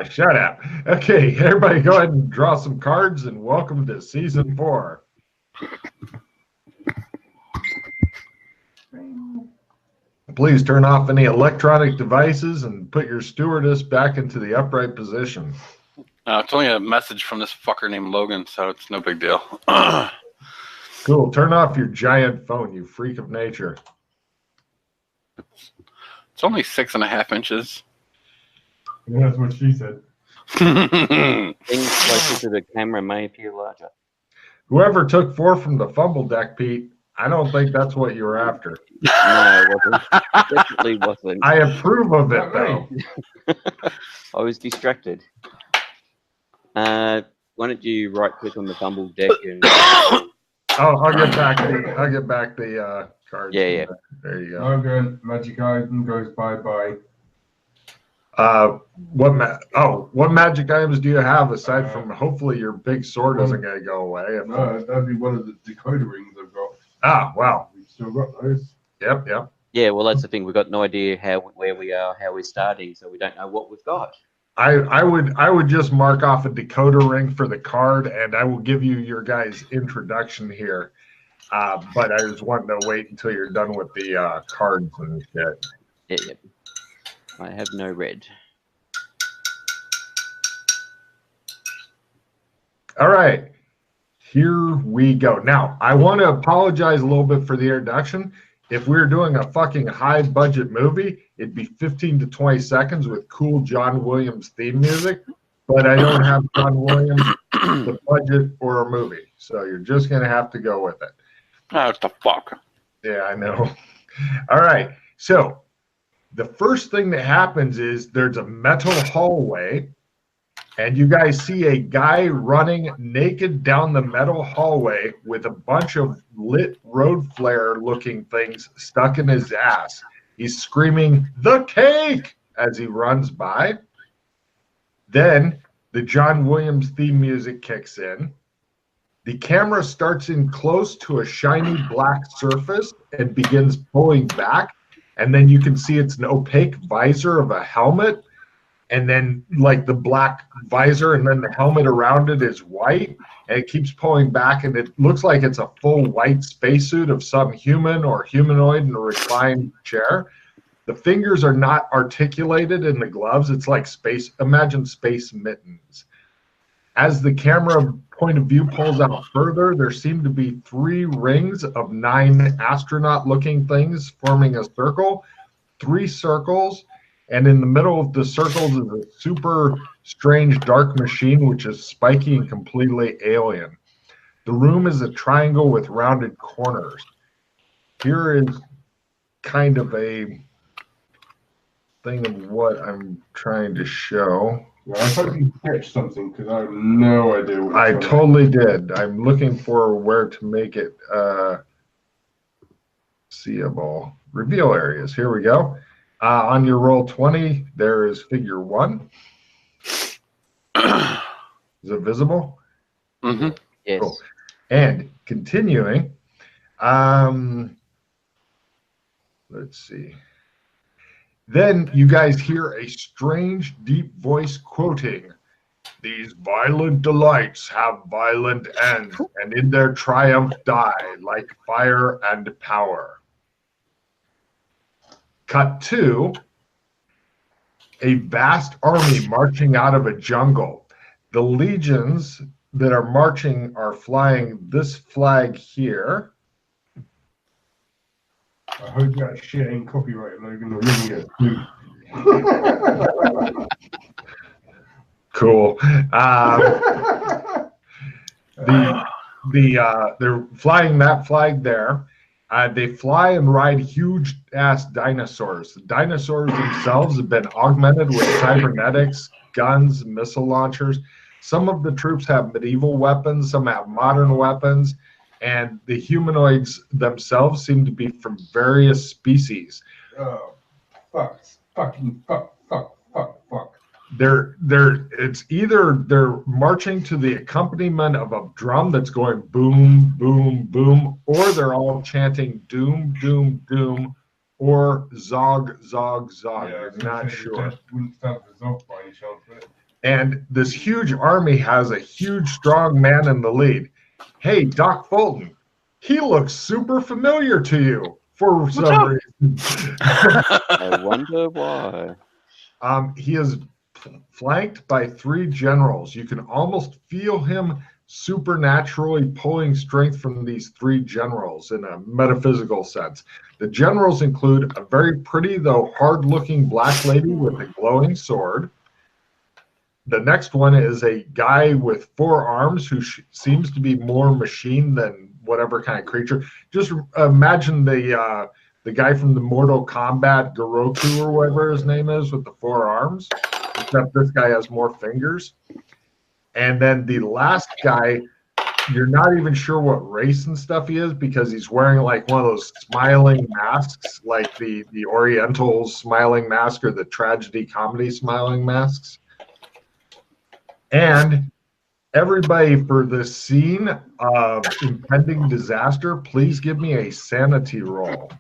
Shut up. Okay, everybody go ahead and draw some cards and welcome to season 4. Please turn off any electronic devices and put your stewardess back into the upright position. It's only a message from this fucker named Logan, so it's no big deal. Cool. Turn off your giant phone, you freak of nature. It's only 6.5 inches. Yeah, that's what she said. Things closer to the camera may appear larger. Whoever took 4 from the fumble deck, Pete, I don't think that's what you were after. No, it wasn't. Definitely wasn't. I approve of it, though. I was distracted. Why don't you right-click on the fumble deck and... I'll get back the cards. Yeah. There you go. Logan, magic item goes bye-bye. What magic items do you have aside from hopefully your big sword isn't going to go away? No, that'd be one of the decoder rings I've got. Ah, wow. We've still got those. Yep. Yeah, well, that's the thing. We've got no idea where we are, how we're starting, so we don't know what we've got. I would just mark off a decoder ring for the card, and I will give you your guys' introduction here. But I just want to wait until you're done with the cards and shit. Yeah. I have no red. All right. Here we go. Now, I want to apologize a little bit for the introduction. If we were doing a fucking high-budget movie, it'd be 15 to 20 seconds with cool John Williams theme music, but I don't have John Williams, the budget, or a movie. So you're just going to have to go with it. What the fuck? Yeah, I know. All right. So the first thing that happens is there's a metal hallway, and you guys see a guy running naked down the metal hallway with a bunch of lit road flare looking things stuck in his ass. He's screaming, "The cake!" as he runs by. Then the John Williams theme music kicks in. The camera starts in close to a shiny black surface and begins pulling back. And then you can see it's an opaque visor of a helmet. And then like the black visor and then the helmet around it is white, and it keeps pulling back, and it looks like it's a full white spacesuit of some human or humanoid in a reclined chair. The fingers are not articulated in the gloves. It's like imagine space mittens. As the camera point of view pulls out further, there seem to be 3 rings of 9 astronaut-looking things forming a circle, 3 circles. And in the middle of the circles is a super strange dark machine, which is spiky and completely alien. The room is a triangle with rounded corners. Here is kind of a thing of what I'm trying to show. Well, I hope you catch something because I have no idea what I totally did. I'm looking for where to make it seeable. Reveal areas. Here we go. On your roll 20, there is figure 1. Is it visible? Mm-hmm. Yes. Cool. And continuing, let's see. Then you guys hear a strange, deep voice quoting, "These violent delights have violent ends, and in their triumph die like fire and power." Cut to a vast army marching out of a jungle. The legions that are marching are flying this flag here. I hope that shit ain't copyrighted, Logan, or you're gonna get sued. Cool. They're flying that flag there. They fly and ride huge-ass dinosaurs. The dinosaurs themselves have been augmented with cybernetics, guns, missile launchers. Some of the troops have medieval weapons, some have modern weapons, and the humanoids themselves seem to be from various species. Oh, fuck, fucking fuck. It's either they're marching to the accompaniment of a drum that's going boom, boom, boom, or they're all chanting doom, doom, doom, or Zog, Zog, Zog. Yeah, I You're was gonna not say the sure. dead wouldn't stand for Zog by any chance, would it? And this huge army has a huge, strong man in the lead. Hey, Doc Fulton, he looks super familiar to you for some up? reason. I wonder why. He is flanked by 3 generals. You can almost feel him supernaturally pulling strength from these 3 generals in a metaphysical sense. The generals include a very pretty, though hard-looking black lady with a glowing sword. The next one is a guy with 4 arms who seems to be more machine than whatever kind of creature. Just imagine the guy from the Mortal Kombat, Goroku or whatever his name is, with the 4 arms, except this guy has more fingers. And then the last guy, you're not even sure what race and stuff he is because he's wearing like one of those smiling masks, like the Oriental smiling mask or the tragedy comedy smiling masks. And everybody, for this scene of impending disaster, please give me a sanity roll.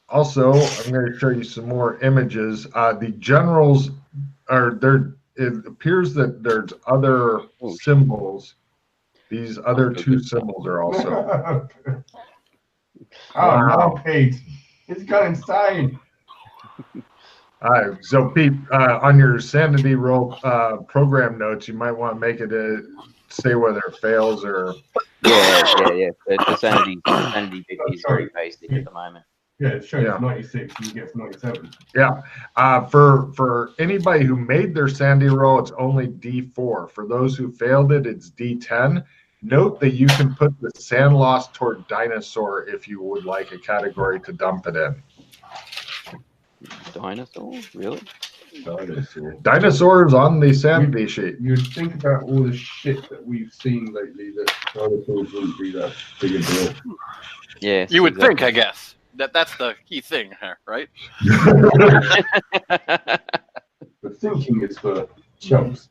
Also, I'm going to show you some more images. The generals are there. It appears that there's other symbols. These other 2 symbols are also. Oh, no, Pete. It's gone inside. So, Pete, on your sanity roll program notes, you might want to make it say whether it fails or. Yeah. The sanity bit is very basic at the moment. Yeah, it shows 96 and you get 97. Yeah. For anybody who made their sanity roll, it's only D4. For those who failed it, it's D10. Note that you can put the sand loss toward dinosaur if you would like a category to dump it in. Dinosaur? Really? Dinosaur is on the sanity sheet. You'd think about all the shit that we've seen lately that dinosaurs wouldn't be that big a deal. Yes. You would think, I guess. That's the key thing here, right? The thinking is for chumps.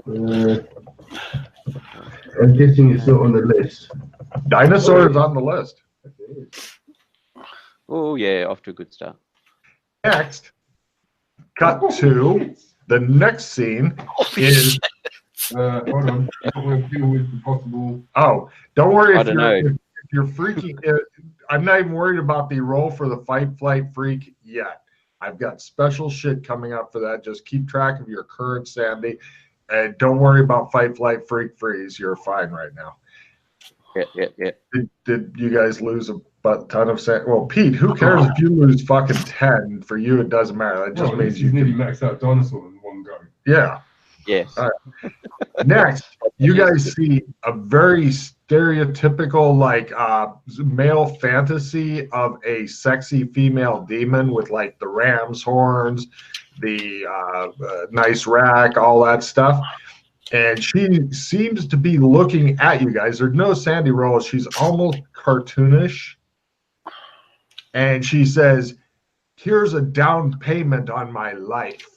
I'm guessing it's not on the list. Dinosaur is on the list. Oh, yeah, off to a good start. Next, cut to the next scene is. Hold on. I want to deal with the possible. Oh, don't worry if you're freaking. I'm not even worried about the roll for the fight, flight, freak yet. I've got special shit coming up for that. Just keep track of your current sanity, and don't worry about fight, flight, freak, freeze. You're fine right now. Yeah. Did you guys lose a ton of sanity? Well, Pete, who cares if you lose fucking 10? For you, it doesn't matter. That just means you nearly maxed out dinosaur in one go. Yeah. Yes. All right. Next, you guys see a very stereotypical, like, male fantasy of a sexy female demon with, like, the ram's horns, the nice rack, all that stuff. And she seems to be looking at you guys. There's no sandy rolls. She's almost cartoonish. And she says, "Here's a down payment on my life."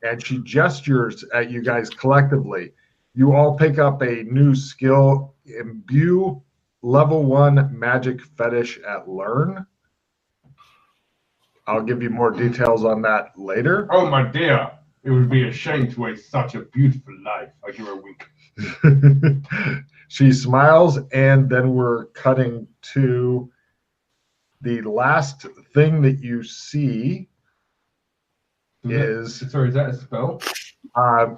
And she gestures at you guys collectively. You all pick up a new skill, Imbue Level 1 Magic Fetish at Learn. I'll give you more details on that later. Oh, my dear. It would be a shame to waste such a beautiful life. I give her a wink. She smiles, and then we're cutting to the last thing that you see. Sorry, is that a spell?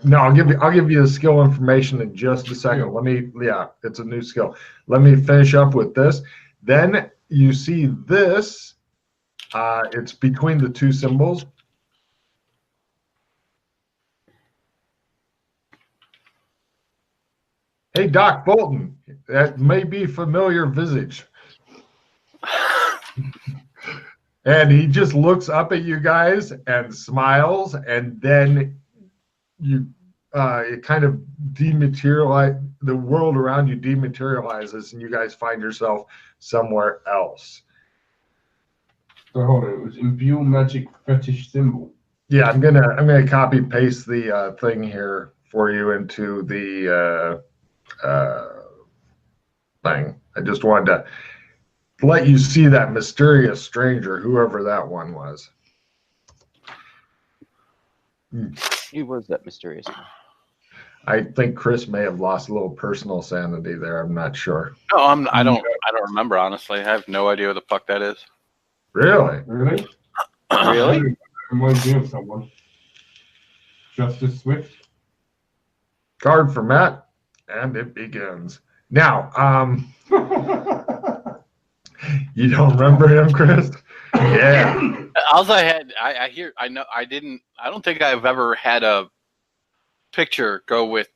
No, I'll give you the skill information in just a second. It's a new skill. Let me finish up with this. Then you see this. It's between the 2 symbols. Hey, Doc Bolton, that may be familiar visage. And he just looks up at you guys and smiles, and then it kind of dematerialize. The world around you dematerializes, and you guys find yourself somewhere else. So hold on, it was Imbue Magic Fetish Symbol. Yeah, I'm gonna copy paste the thing here for you into the thing. I just wanted to let you see that mysterious stranger, whoever that one was. Who was that mysterious one? I think Chris may have lost a little personal sanity there. I'm not sure. No, I don't remember honestly. I have no idea what the fuck that is. Really? Really? Really? It reminds me of someone. Justice Swift. Card for Matt, and it begins. Now, you don't remember him, Chris? Yeah. All I had, I don't think I've ever had a picture go with.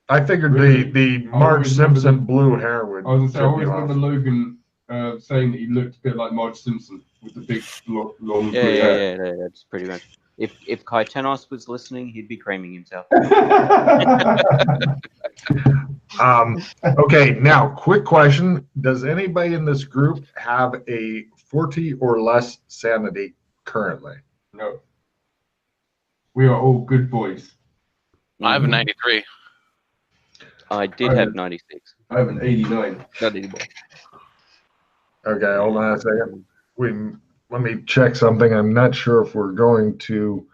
I figured Really? the I Marge always remember Simpson blue hair would. I was gonna say, I trip always you remember off. Logan saying that he looked a bit like Marge Simpson with the big, long Yeah, blue yeah, hair. yeah, that's pretty much. If Kaitanos was listening, he'd be creaming himself. Okay, now, quick question. Does anybody in this group have a 40 or less sanity currently? No. We are all good boys. I have a Mhm. 93. I did have 96. I have an 89. Not anymore. Okay, hold on a second. Let me check something. I'm not sure if we're going to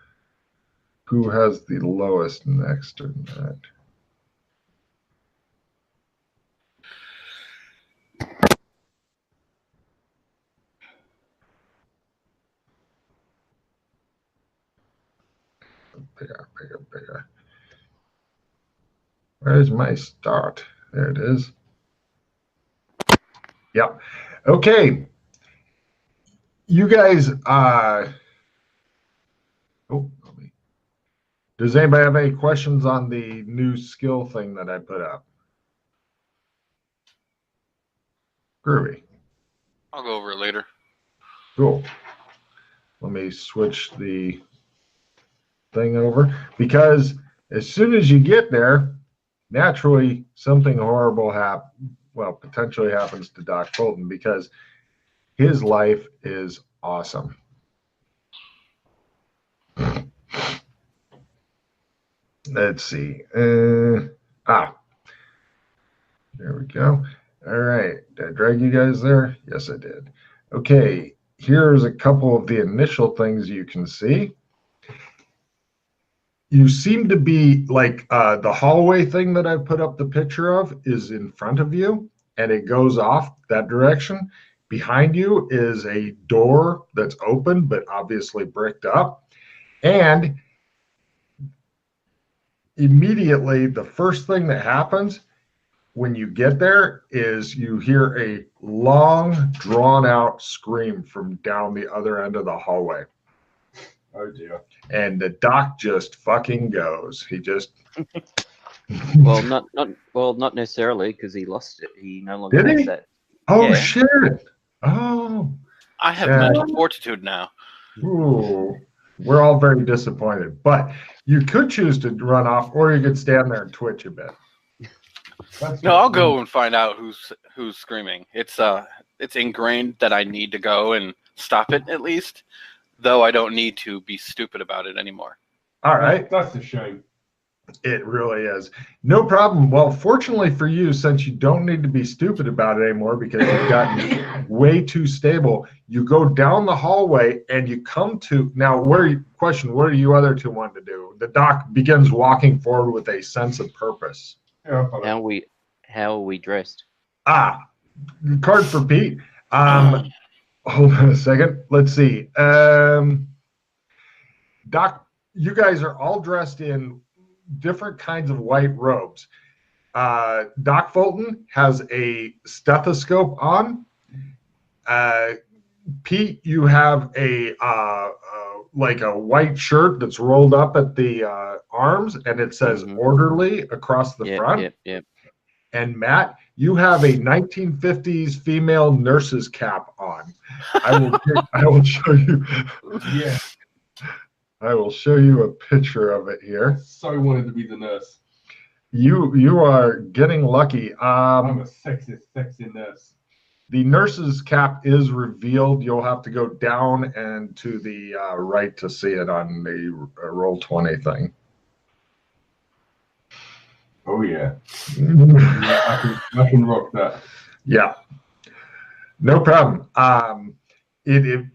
who has the lowest next or not. Bigger. Where's my start? There it is. Yep. Okay. You guys, does anybody have any questions on the new skill thing that I put up? Groovy. I'll go over it later. Cool. Let me switch the thing over, because as soon as you get there, naturally something horrible potentially happens to Doc Fulton, because his life is awesome. Let's see. There we go. All right. Did I drag you guys there? Yes, I did. Okay. Here's a couple of the initial things you can see. You seem to be like the hallway thing that I put up the picture of is in front of you, and it goes off that direction. Behind you is a door that's open, but obviously bricked up. And immediately, the first thing that happens when you get there is you hear a long, drawn-out scream from down the other end of the hallway. Oh dear. And the Doc just fucking goes. He just... Well, not necessarily, because he lost it. He no longer Did has he? that. Oh, Yeah. shit. Oh. I have Yeah. mental fortitude now. Ooh. We're all very disappointed. But you could choose to run off, or you could stand there and twitch a bit. No, I'll go and find out who's screaming. It's ingrained that I need to go and stop it at least, though I don't need to be stupid about it anymore. All right. That's a shame. It really is. No problem. Well, fortunately for you, since you don't need to be stupid about it anymore because you've gotten way too stable, you go down the hallway and you come to... Now, what are you other two want to do? The Doc begins walking forward with a sense of purpose. Yeah, How are we dressed? Card for Pete. Hold on a second. Let's see. Doc, you guys are all dressed in different kinds of white robes. Doc Fulton has a stethoscope on. Pete, you have a like a white shirt that's rolled up at the arms, and it says orderly across the front. Yep. And Matt, you have a 1950s female nurse's cap on. I will show you. Yeah. I will show you a picture of it here. So wanted to be the nurse. You are getting lucky. I'm a sexy nurse. The nurse's cap is revealed. You'll have to go down and to the right to see it on the roll 20 thing. Oh, Oh yeah. Yeah, I can rock that. Yeah, no problem. It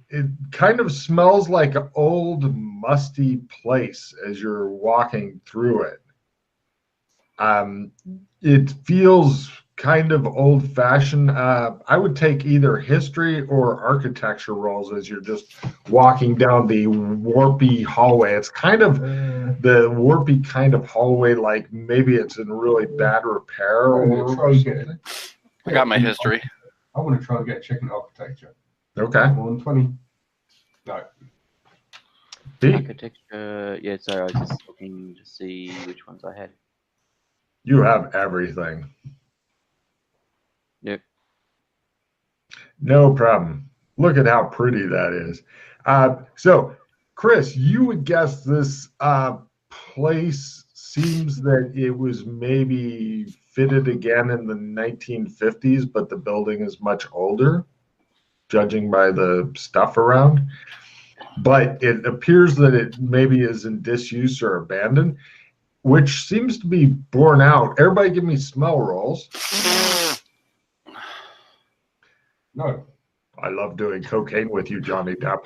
kind of smells like an old musty place as you're walking through it. It feels kind of old-fashioned. I would take either history or architecture rolls as you're just walking down the warpy hallway. It's kind of the warpy kind of hallway, like maybe it's in really bad repair or something. I got my history. I want to try and get a check in architecture. Okay. More than 20. No. Pete, Architecture. Yeah, sorry, I was just looking to see which ones I had. you have everything. Yep. No problem. Look at how pretty that is. So, Chris, you would guess this place seems that it was maybe fitted again in the 1950s, but the building is much older, judging by the stuff around. But it appears that it maybe is in disuse or abandoned, which seems to be borne out. Everybody give me smell rolls. No. I love doing cocaine with you, Johnny Depp.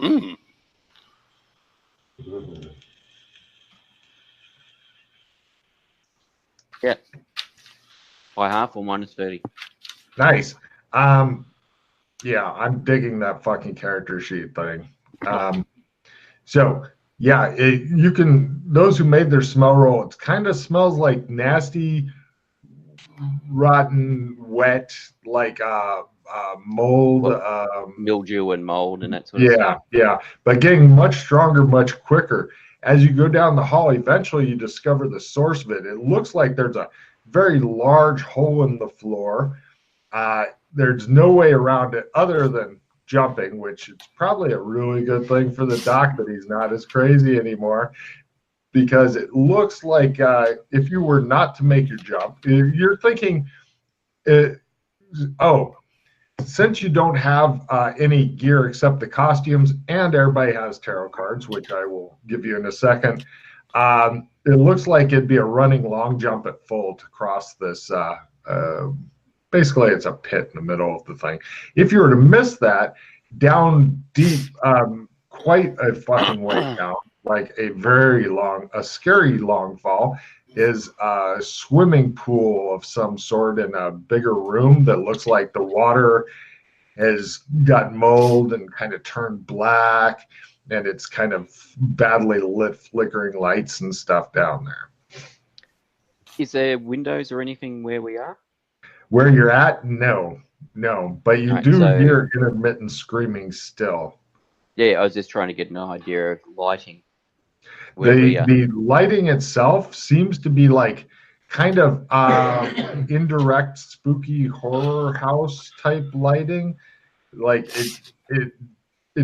Mm. Yeah. By half or minus 30. Nice. Yeah, I'm digging that fucking character sheet thing. So yeah, you can, those who made their smell roll, it kind of smells like nasty, rotten, wet, like mold. Mildew and mold and that sort of stuff. Yeah, but getting much stronger, much quicker. As you go down the hall, eventually you discover the source of it. It looks like there's a very large hole in the floor. There's no way around it other than jumping, which is probably a really good thing for the doc that he's not as crazy anymore, because it looks like if you were not to make your jump, you're thinking, since you don't have any gear except the costumes, and everybody has tarot cards, which I will give you in a second, it looks like it'd be a running long jump at full to cross this. Basically, it's a pit in the middle of the thing. If you were to miss that, down deep, quite a fucking way down, like a scary long fall, is a swimming pool of some sort in a bigger room that looks like the water has got mold and kind of turned black, and it's kind of badly lit, flickering lights and stuff down there. Is there windows or anything where we are? Where you're at, no, but you do hear intermittent screaming still. Yeah, I was just trying to get an idea of lighting. The lighting itself seems to be like kind of indirect spooky horror house type lighting. Like it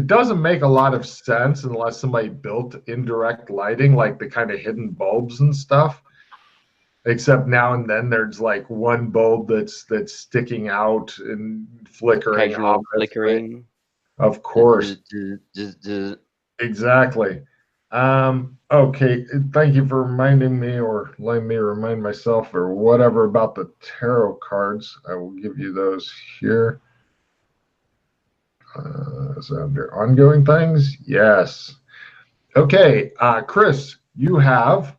doesn't make a lot of sense unless somebody built indirect lighting, like the kind of hidden bulbs and stuff. Except now and then there's like one bulb that's sticking out and flickering. Occasional flickering. Of course. Exactly. Okay, thank you for reminding me, or letting me remind myself, or whatever, about the tarot cards. I will give you those here. Is that under ongoing things? Yes. Okay, Chris, you have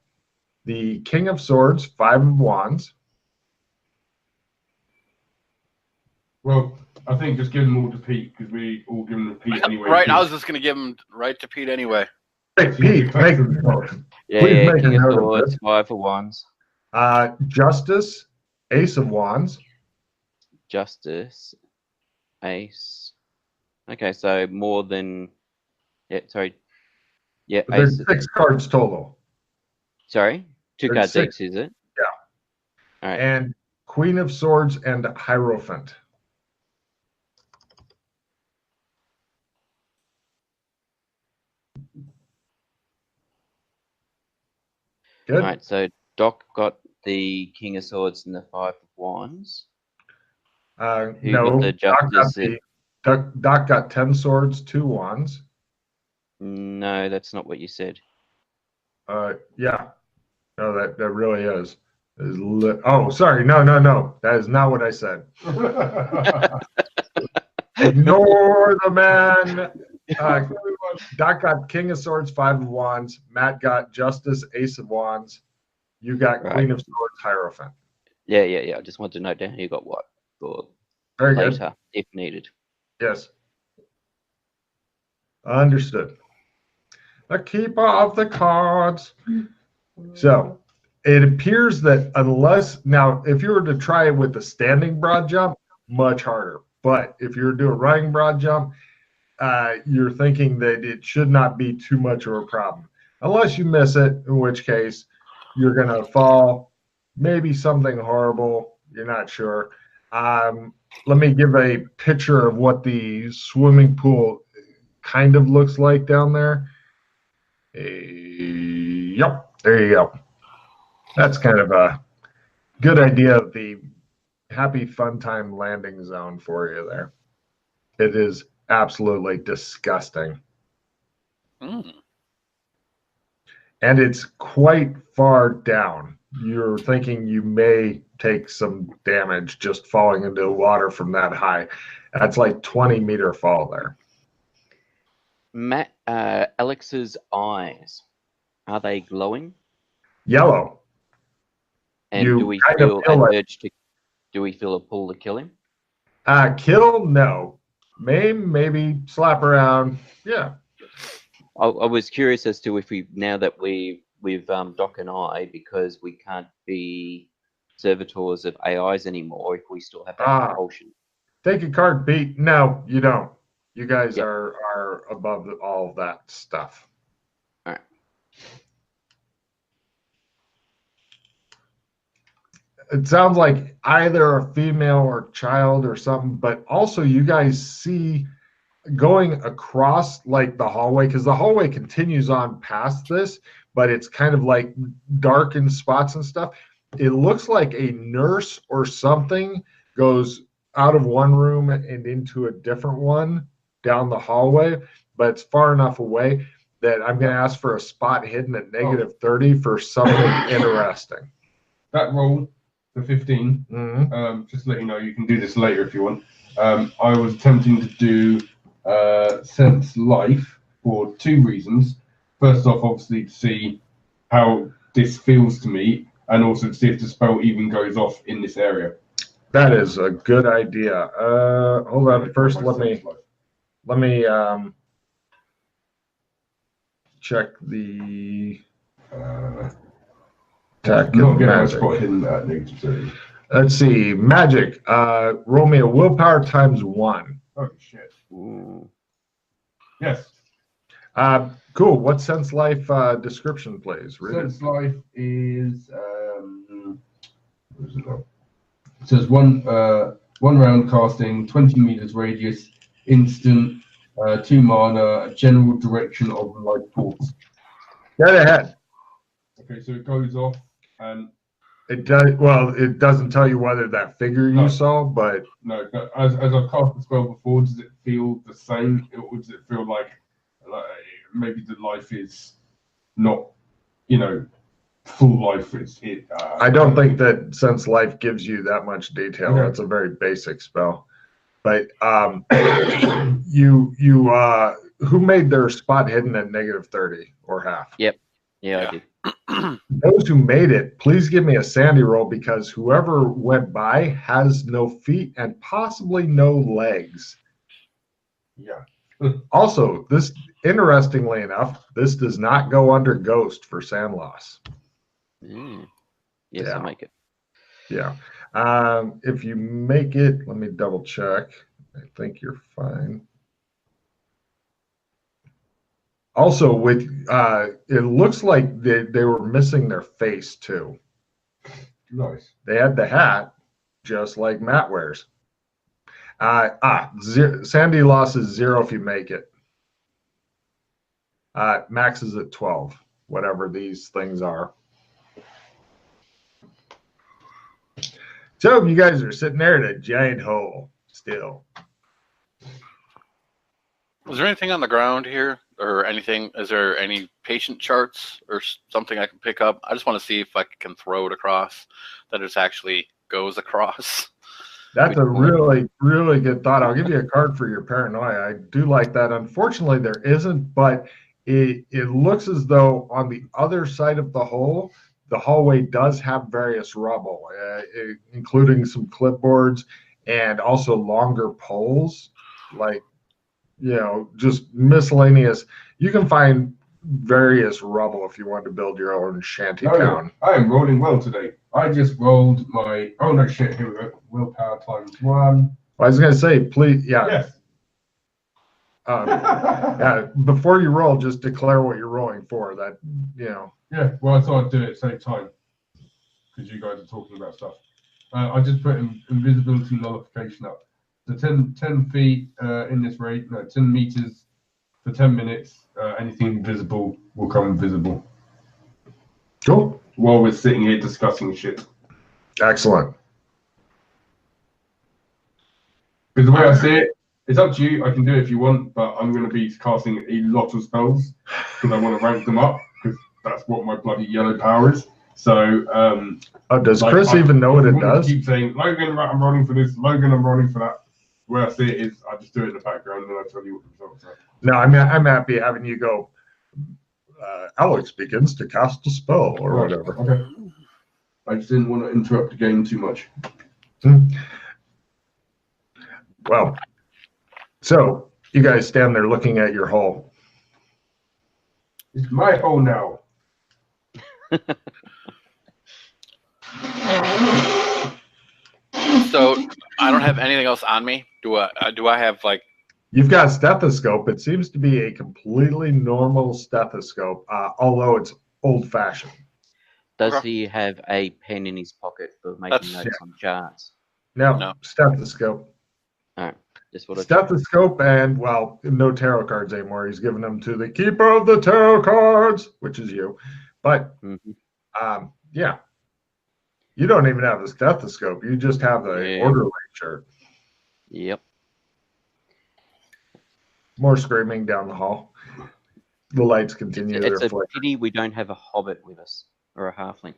the King of Swords, Five of Wands. Well, I think just give them all to Pete, because we all give them to Pete anyway. Right, I was just going to give them right to Pete anyway. Hey, Pete, make a note. Yeah, King of Swords, Five of Wands. Justice, Ace of Wands. Justice, Ace. Okay, so more than... Yeah, sorry. Yeah, There's Ace. 6 cards total. Sorry? 2 cards each, is it? Yeah. All right. And Queen of Swords and Hierophant. Good. All right, so Doc got the King of Swords and the Five of Wands. No, the Doc got 10 swords, 2 wands. No, that's not what you said. Yeah. No, that really is. Oh, sorry. No. That is not what I said. Ignore the man. Doc got King of Swords, 5 of Wands. Matt got Justice, Ace of Wands. You got Right. Queen of Swords, Hierophant. Yeah. I just wanted to note down who got what for Very later, good. if needed. Yes. Understood. The keeper of the cards. So it appears that now, if you were to try it with the standing broad jump, much harder. But if you were to do a running broad jump, you're thinking that it should not be too much of a problem. Unless you miss it, in which case you're going to fall, maybe something horrible. You're not sure. Let me give a picture of what the swimming pool kind of looks like down there. Yep, there you go. That's kind of a good idea of the happy fun time landing zone for you there. It is absolutely disgusting. Mm. And it's quite far down. You're thinking you may take some damage just falling into the water from that high. That's like 20-meter fall there. Matt, Alex's eyes, are they glowing? Yellow. And You do we kind of feel feel an like- urge to? Do we feel a pull to kill him? Kill, no. Maim, maybe. Slap around, yeah. I was curious as to if we, now that with Doc and I, because we can't be servitors of AIs anymore, if we still have that compulsion. Take a card, beat. No, you don't. You guys Yep. are above all of that stuff. All right. It sounds like either a female or child or something, but also you guys see going across like the hallway, because the hallway continues on past this, but it's kind of like dark in spots and stuff. It looks like a nurse or something goes out of one room and into a different one down the hallway, but it's far enough away that I'm going to ask for a spot hidden at -30 for something interesting. That roll, the 15, Mm-hmm. just to let you know, you can do this later if you want. I was attempting to do Sense Life for 2 reasons. First off, obviously, to see how this feels to me, and also to see if the spell even goes off in this area. That is a good idea. Hold on. First, let me check the attack Not and getting my magic. spot hidden at -30. Let's see. Magic. Roll me a willpower ×1. Oh shit. Ooh. Yes. Cool. What Sense Life description, please? Read Sense it. Life is what is it now? It says one round casting, 20 meters radius, instant, 2 mana, general direction of light force. Get ahead. Okay, so it goes off and It does. Well, it doesn't tell you whether that figure you saw, but no. But as I've cast the spell before, does it feel the same, or does it feel like maybe the life is not, full life? I don't think that Sense Life gives you that much detail. Okay. That's a very basic spell. But you who made their spot hidden at -30 or half? Yeah, Yeah. I did. Those who made it, please give me a sandy roll, because whoever went by has no feet and possibly no legs. Yeah. Also, this, interestingly enough, this does not go under ghost for sand loss. Mm. Yes, Yeah. I'll make it. Yeah. If you make it, let me double check. I think you're fine. Also, with it looks like they were missing their face too. Nice. They had the hat, just like Matt wears. Sandy loss is 0 if you make it. Max is at 12, whatever these things are. So you guys are sitting there in a giant hole still. Was there anything on the ground here or anything? Is there any patient charts or something I can pick up? I just want to see if I can throw it across, that it actually goes across. That's a really, really good thought. I'll give you a card for your paranoia. I do like that. Unfortunately, there isn't, but it looks as though on the other side of the hallway does have various rubble, including some clipboards and also longer poles, like, just miscellaneous. You can find various rubble if you want to build your own shanty town. I am rolling well today. I just rolled my... Oh, no, shit. Here we go. Willpower times 1. I was going to say, please, Yes. Before you roll, just declare what you're rolling for. That, Yeah, well, I thought I'd do it at the same time because you guys are talking about stuff. I just put invisibility nullification up. So 10 feet in this rate, 10 meters for 10 minutes, anything visible will come visible. Cool. While we're sitting here discussing shit. Excellent. Because the way I see it, it's up to you. I can do it if you want, but I'm going to be casting a lot of spells because I want to rank them up because that's what my bloody yellow power is. So, does Chris even know what it does? Keep saying, Logan, I'm rolling for this. Logan, I'm rolling for that. The way I see it is, I just do it in the background and then I tell you what the results are. No, I'm happy having you go. Alex begins to cast a spell or whatever. Okay. I just didn't want to interrupt the game too much. Well, so you guys stand there looking at your hole. It's my hole now. So I don't have anything else on me. Do I have like? You've got a stethoscope. It seems to be a completely normal stethoscope, although it's old-fashioned. Does he have a pen in his pocket for making notes on charts? No, stethoscope. All right, just what stethoscope and, well, no tarot cards anymore. He's giving them to the keeper of the tarot cards, which is you. But, yeah. You don't even have a stethoscope. You just have the orderly chart. Yep. More screaming down the hall. The lights continue. It's a pity we don't have a hobbit with us or a halfling.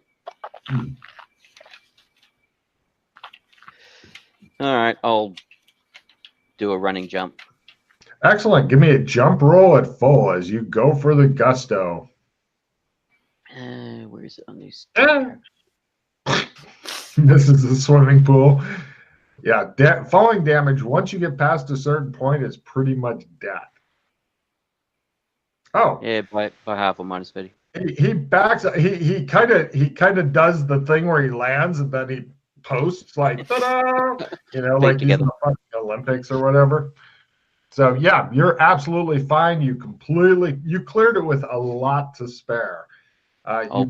All right, I'll do a running jump. Excellent. Give me a jump roll at full as you go for the gusto. Where is it on this? This is the swimming pool. Yeah, falling damage, once you get past a certain point, is pretty much death. Oh. Yeah, by half or minus 30. He backs. He kind of does the thing where he lands and then he posts like, ta-da! Like he's in the fucking Olympics or whatever. So yeah, you're absolutely fine. You cleared it with a lot to spare. I'll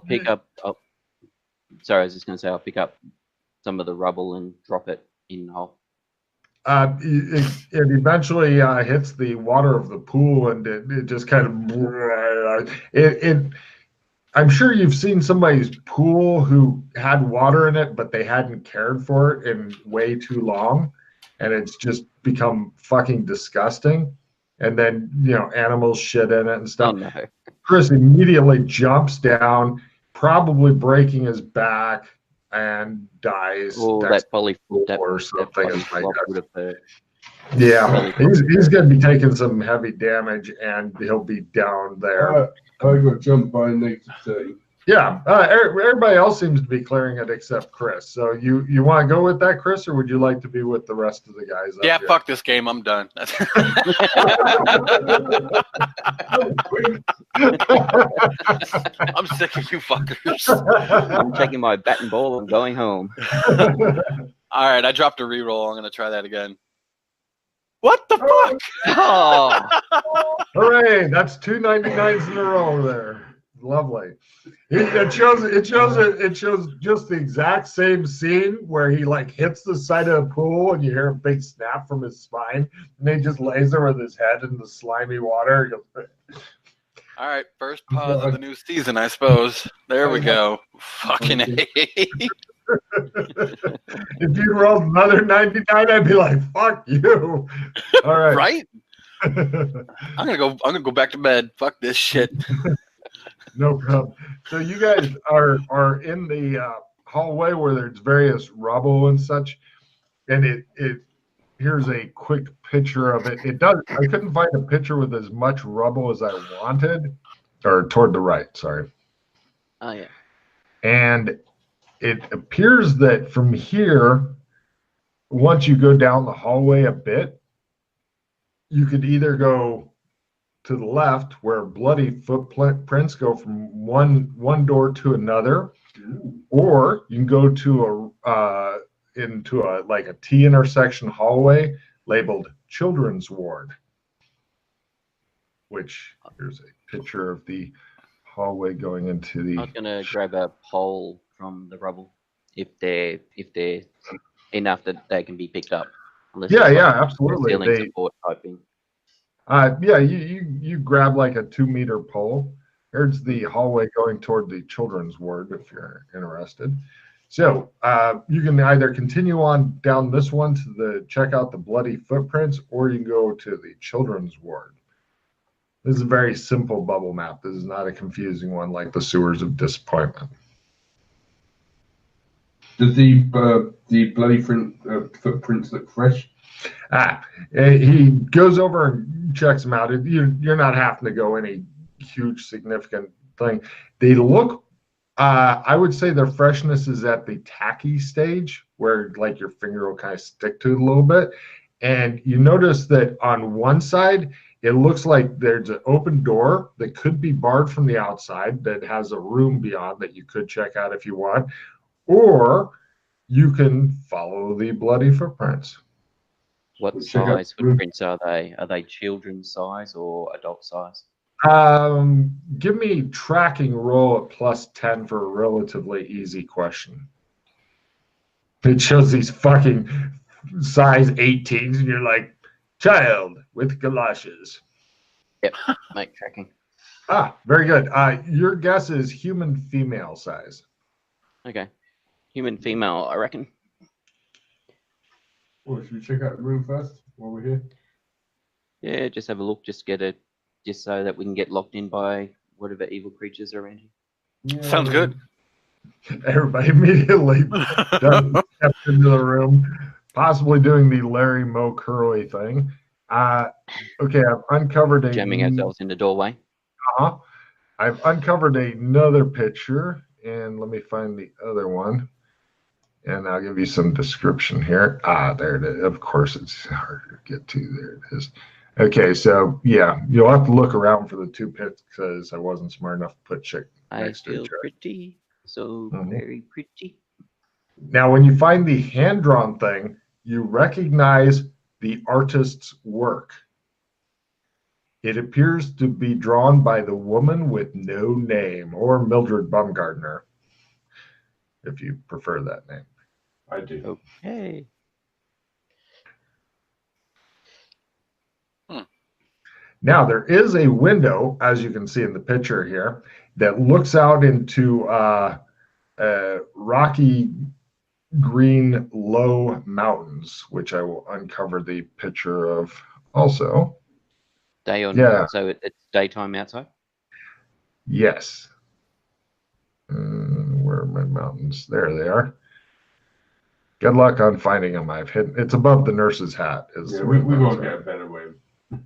pick up. Sorry, I was just going to say I'll pick up some of the rubble and drop it in the hole. It eventually hits the water of the pool, and it just kind of I'm sure you've seen somebody's pool who had water in it, but they hadn't cared for it in way too long, and it's just become fucking disgusting. And then animals shit in it and stuff. Oh, no. Chris immediately jumps down, probably breaking his back, and dies. Oh, that probably or something. Would have hurt. Yeah, he's going to be taking some heavy damage, and he'll be down there. I got jumped by a native 30. Yeah, everybody else seems to be clearing it except Chris. So you want to go with that, Chris, or would you like to be with the rest of the guys? Yeah, fuck this game. I'm done. I'm sick of you fuckers. I'm taking my bat and ball and going home. All right, I dropped a reroll. I'm going to try that again. What the fuck? Oh. Hooray! That's 2 99s in a row there. Lovely. It shows just the exact same scene where he hits the side of the pool and you hear a big snap from his spine, and then he just lays there with his head in the slimy water. All right, first pause of the new season, I suppose. There we go. Fucking A. If you rolled another 99, I'd be like, fuck you. All right. Right? I'm gonna go back to bed. Fuck this shit. No problem. So you guys are in the hallway where there's various rubble and such, and it here's a quick picture of it. It does. I couldn't find a picture with as much rubble as I wanted, or toward the right. Sorry. Oh yeah. And it appears that from here, once you go down the hallway a bit, you could either go to the left where bloody footprints go from one door to another, or you can go to into a like a T intersection hallway labeled children's ward, which here's a picture of the hallway going into the. I was gonna grab a pole from the rubble if they're enough that they can be picked up. Yeah, absolutely. Ceiling support type thing. Yeah, you grab like a 2-meter pole. There's the hallway going toward the children's ward if you're interested. So you can either continue on down this one to check out the bloody footprints, or you can go to the children's ward. This is a very simple bubble map. This is not a confusing one like the sewers of disappointment. Does the bloody footprints look fresh? He goes over and checks them out. You're not having to go any huge significant thing. They look, I would say their freshness is at the tacky stage where like your finger will kind of stick to it a little bit. And you notice that on one side, it looks like there's an open door that could be barred from the outside that has a room beyond that you could check out if you want, or you can follow the bloody footprints. What size footprints are they? Are they children's size or adult size? Give me tracking roll at +10 for a relatively easy question. It shows these fucking size 18s, and you're like, child with galoshes. Yep, make tracking. Very good. Your guess is human female size. Okay. Human female, I reckon. Well, should we check out the room first while we're here? Yeah, just have a look, just so that we can get locked in by whatever evil creatures are around here. Yeah. Sounds good. Everybody immediately steps into the room, possibly doing the Larry Moe Curly thing. Okay, I've uncovered jamming ourselves in the doorway. I've uncovered another picture, and let me find the other one. And I'll give you some description here. There it is. Of course, it's harder to get to. There it is. Okay, so yeah, you'll have to look around for the two pits because I wasn't smart enough to put chick next to each other. I feel pretty, so very pretty. Now, when you find the hand-drawn thing, you recognize the artist's work. It appears to be drawn by the woman with no name, or Mildred Bumgardner, if you prefer that name. I do. Okay. Now, there is a window, as you can see in the picture here, that looks out into rocky green low mountains, which I will uncover the picture of also. Day or night, so it's daytime outside? Yes. Where are my mountains? There they are. Good luck on finding them. I've hidden. It's above the nurse's hat. We won't get a better way.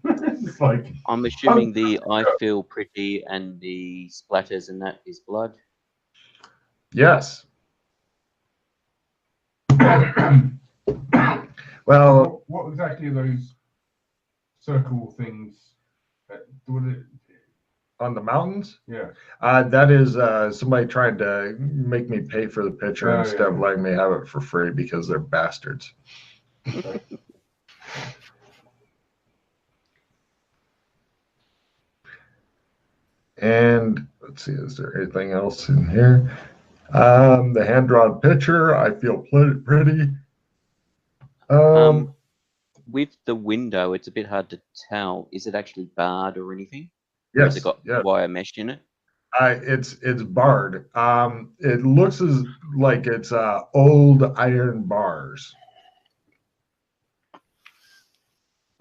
It's like, I'm assuming the I feel pretty and the splatters and that is blood. Yes. Well, what exactly are those circle things? On the mountains? Yeah. That is somebody trying to make me pay for the picture instead of letting me have it for free because they're bastards. Okay. And let's see, is there anything else in here? The hand-drawn picture, I feel pretty. With the window, it's a bit hard to tell. Is it actually barred or anything? Yes. Or has it got wire mesh in it? It's barred. It looks like it's old iron bars.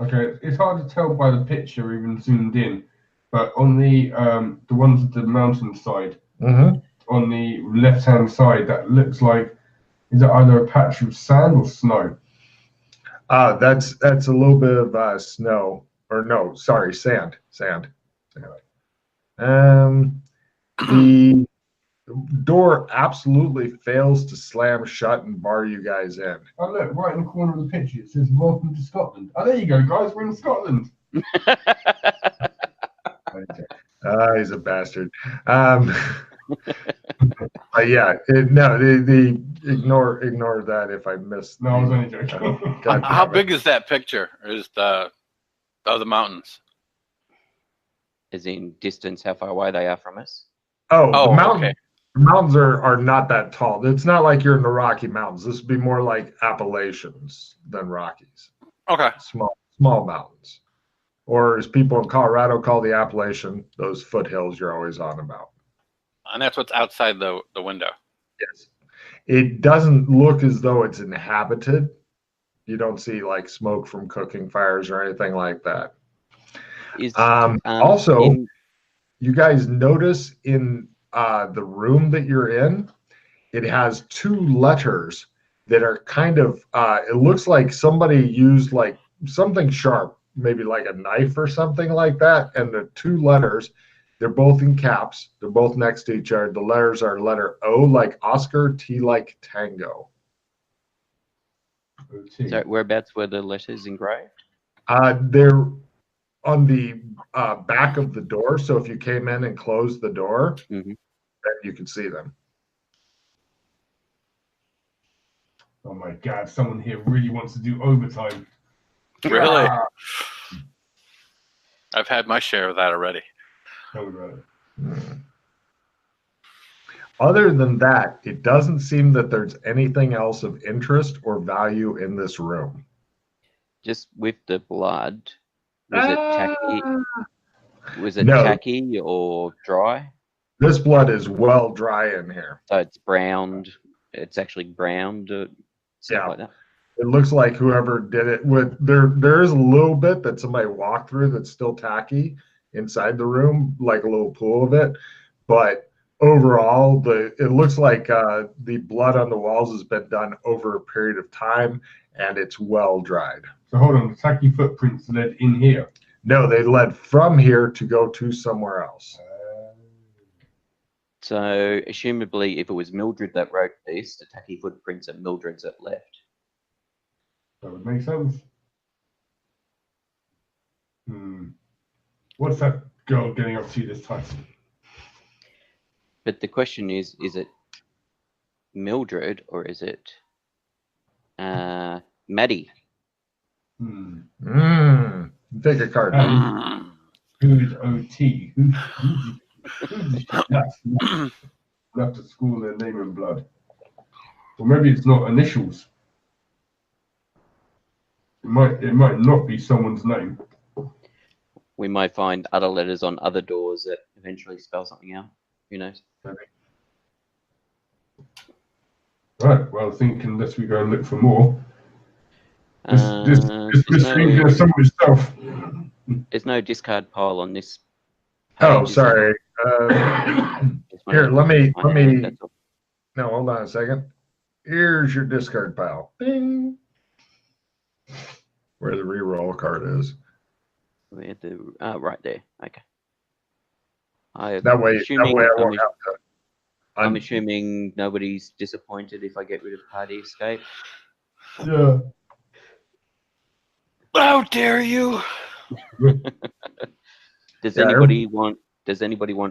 Okay, it's hard to tell by the picture, even zoomed in, but on the ones at the mountainside, on the left-hand side, that looks like, is it either a patch of sand or snow? That's a little bit of snow, or no, sorry, sand. The door absolutely fails to slam shut and bar you guys in. Oh, look, right in the corner of the picture, it says "Welcome to Scotland." Oh, there you go, guys. We're in Scotland. He's a bastard. Yeah, ignore that if I missed. No, I was only joking. How big is that picture? Is the mountains? As in distance, how far away they are from us? Oh, the mountain. Okay. The mountains are not that tall. It's not like you're in the Rocky Mountains. This would be more like Appalachians than Rockies. Okay. Small mountains. Or as people in Colorado call the Appalachian, those foothills you're always on about. And that's what's outside the window. Yes. It doesn't look as though it's inhabited. You don't see like smoke from cooking fires or anything like that. Also, you guys notice in the room that you're in, it has two letters that are kind of, it looks like somebody used like something sharp, maybe like a knife or something like that. And the two letters, they're both in caps. They're both next to each other. The letters are letter O like Oscar, T like Tango. So whereabouts were the letters engraved? They're on the back of the door. So if you came in and closed the door, then you can see them. Oh my God! Someone here really wants to do overtime. Really? I've had my share of that already. Oh, right. Other than that, it doesn't seem that there's anything else of interest or value in this room. Just with the blood, was it tacky? Was it tacky or dry? This blood is well dry in here. So it's browned. It's actually browned. Like that. It looks like whoever did it with there is a little bit that somebody walked through that's still tacky inside the room, like a little pool of it. But overall, it looks like the blood on the walls has been done over a period of time, and it's well dried. So hold on, the tacky footprints led in here? No, they led from here to go to somewhere else. So, assumably, if it was Mildred that wrote this, the tacky footprints at Mildred's that left. That would make sense. What's that girl getting up to this time? But the question is it Mildred or is it Maddie? Take a card. Who's OT? Who's left at school their name in blood? Or maybe it's not initials. It might not be someone's name. We might find other letters on other doors that eventually spell something out. Who knows? Right. Well, I think unless we go and look for more, this screen's going to sum itself. There's no discard pile on this page. Oh, sorry. Here, let me. No, hold on a second. Here's your discard pile. Bing. Where the reroll card is. Where the right there. Okay. That way I won't have to. I'm assuming nobody's disappointed if I get rid of Party Escape. Yeah. How dare you? Does anybody want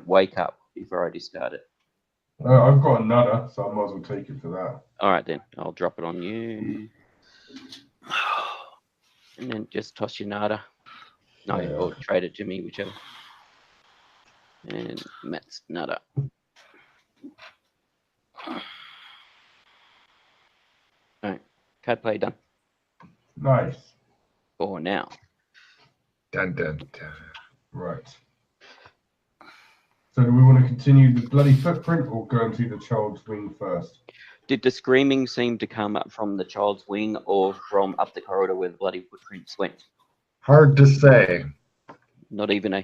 Wake Up before I discard it? I've got another, so I might as well take it for that. All right then, I'll drop it on you, and then just toss your nada. No, or trade it to me, whichever. And Matt's nada. All right, card play done. Nice. For now. Dun, dun, dun. Right. So do we want to continue the bloody footprint or go into the child's wing first? Did the screaming seem to come up from the child's wing or from up the corridor where the bloody footprints went? Hard to say. Not even a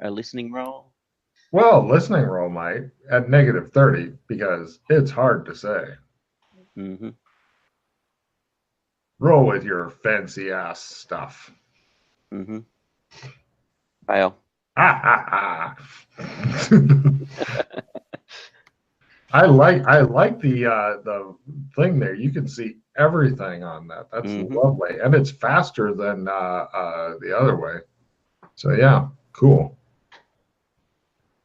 listening roll? Well, listening roll might at -30 because it's hard to say. Mm-hmm. Roll with your fancy ass stuff. Mm-hmm. Fail. Ha ha ha. I like the thing there. You can see everything on that. That's lovely, and it's faster than the other way. So yeah, cool.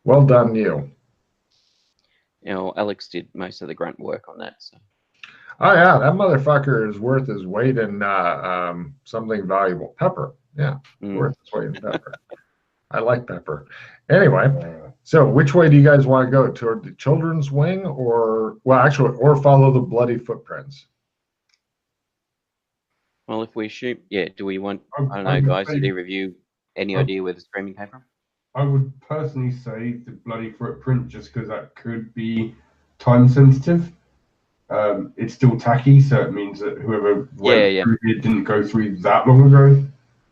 Well done, you. You know, Alex did most of the grunt work on that. So. Oh yeah, that motherfucker is worth his weight in something valuable. Pepper. Yeah, worth his weight in pepper. I like pepper. Anyway, so which way do you guys want to go? Toward the children's wing, or follow the bloody footprints? Well, if we shoot, do we want? I don't know, guys. Did either of you any idea where the screaming came from? I would personally say the bloody footprint, just because that could be time sensitive. It's still tacky, so it means that whoever went through it didn't go through that long ago.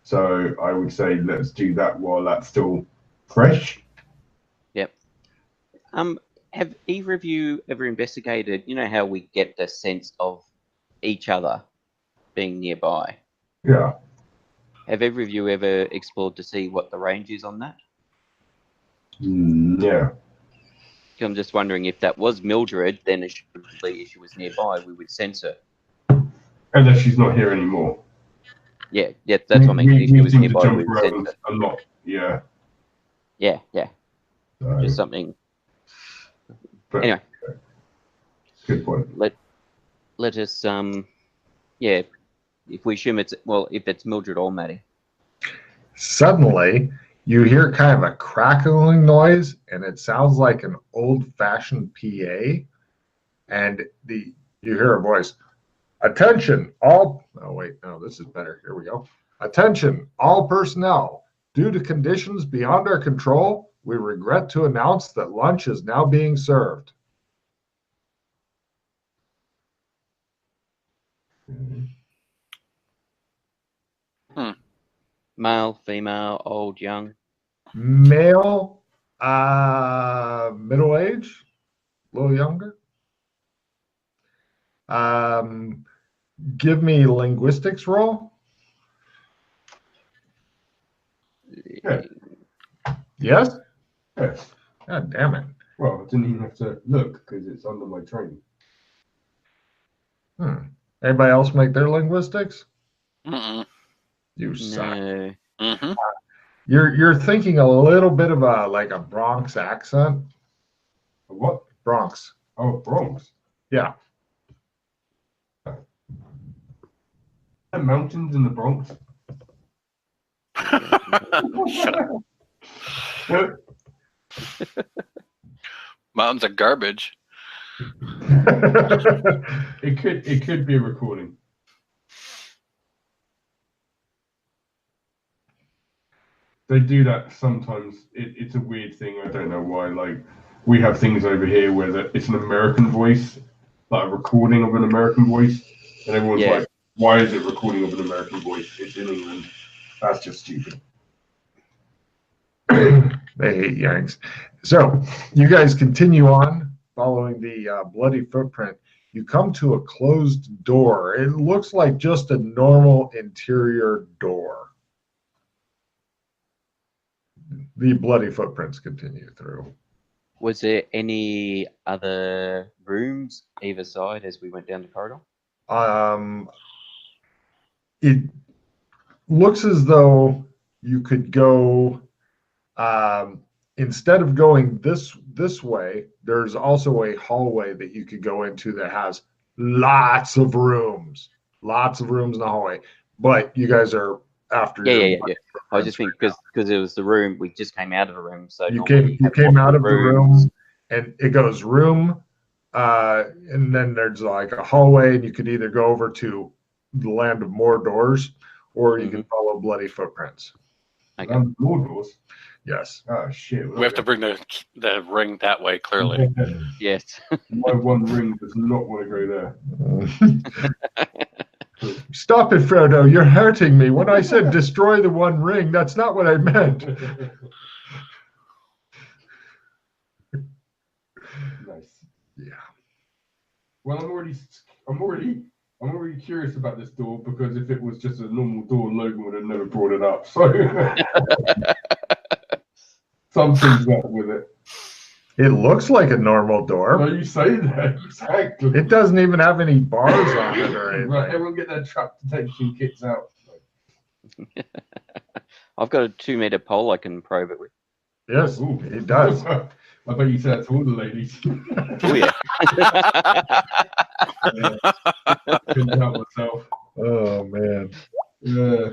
So I would say let's do that while that's still fresh. Yep. Have either of you ever investigated? You know how we get the sense of each other being nearby. Yeah. Have either of you ever explored to see what the range is on that? Yeah. I'm just wondering if that was Mildred, then if she was nearby, we would sense her. Unless she's not here anymore. Yeah, that's what I mean. If she was nearby, we would sense her. A lot. Yeah. Yeah. So, just something. But, anyway. Good point. Let us if we assume if it's Mildred or Maddie. Suddenly, you hear kind of a crackling noise, and it sounds like an old-fashioned PA. And you hear a voice, "Attention, all..." Oh, wait, no, this is better. Here we go. "Attention, all personnel. Due to conditions beyond our control, we regret to announce that lunch is now being served." Male, female, old, young? Male, middle age, a little younger. Give me linguistics roll. Yeah. Yes? Yes. God damn it. Well, I didn't even have to look because it's under my training. Anybody else make their linguistics? You suck. No. Mm-hmm. You're thinking a little bit of a Bronx accent. What? Bronx. Oh, Bronx. Yeah. The mountains in the Bronx. Mountains of garbage. It could be a recording. They do that sometimes. It's a weird thing. I don't know why. Like, we have things over here where it's an American voice, like a recording of an American voice, and everyone's like, "Why is it recording of an American voice? It's in England." That's just stupid. They hate Yanks. So you guys continue on following the bloody footprint. You come to a closed door. It looks like just a normal interior door. The bloody footprints continue through. Was there any other rooms either side as we went down the corridor? It looks as though you could go, instead of going this way, there's also a hallway that you could go into that has lots of rooms in the hallway. But you guys are after. Yeah. I was just thinking because it was the room we just came out of the room, so you came out of the room, and it goes room, and then there's like a hallway, and you could either go over to the land of more doors, or you can follow bloody footprints. Okay. More doors. Yes. Oh shit. We have to bring the ring that way. Clearly. Yes. My one ring does not want to go there. Stop it, Frodo. You're hurting me. When I said destroy the One Ring, that's not what I meant. Nice. Yeah. Well, I'm already curious about this door because if it was just a normal door, Logan would have never brought it up. So something's wrong with it. It looks like a normal door. No, you say that exactly. It doesn't even have any bars on it or anything. Right, everyone get their trap detection kits out. I've got a 2-meter pole I can probe it with. Yes, Ooh. it does. I bet you say that to all the ladies. Oh yeah. Couldn't help myself. Oh man. Yeah.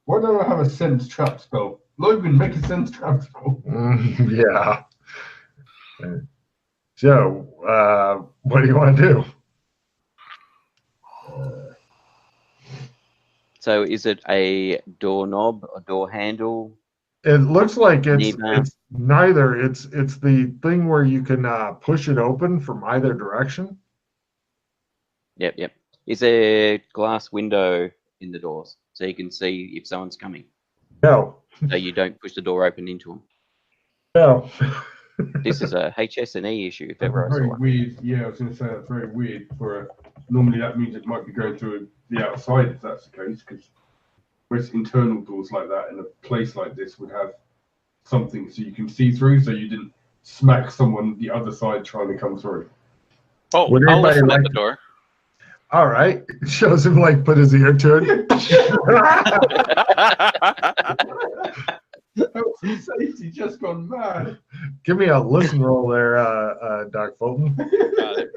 Why don't I have a sense trap spell? Logan, make a sense trap spell. Yeah. So, what do you want to do? So is it a doorknob, a door handle? It looks like Neither. it's neither. It's the thing where you can push it open from either direction. Yep. Is there a glass window in the doors so you can see if someone's coming? No. So you don't push the door open into them. No. This is a HS&E issue, if ever I Very saw one. weird. Yeah, I was going to say that's very weird. Normally that means it might be going to the outside if that's the case, because most internal doors like that in a place like this would have something so you can see through, so you didn't smack someone the other side trying to come through. Oh, Would I'll anybody listen like at the door. All right. Shows him like put his ear to it. Health and safety just gone mad. Give me a listen roll there, Doc Fulton. Got it.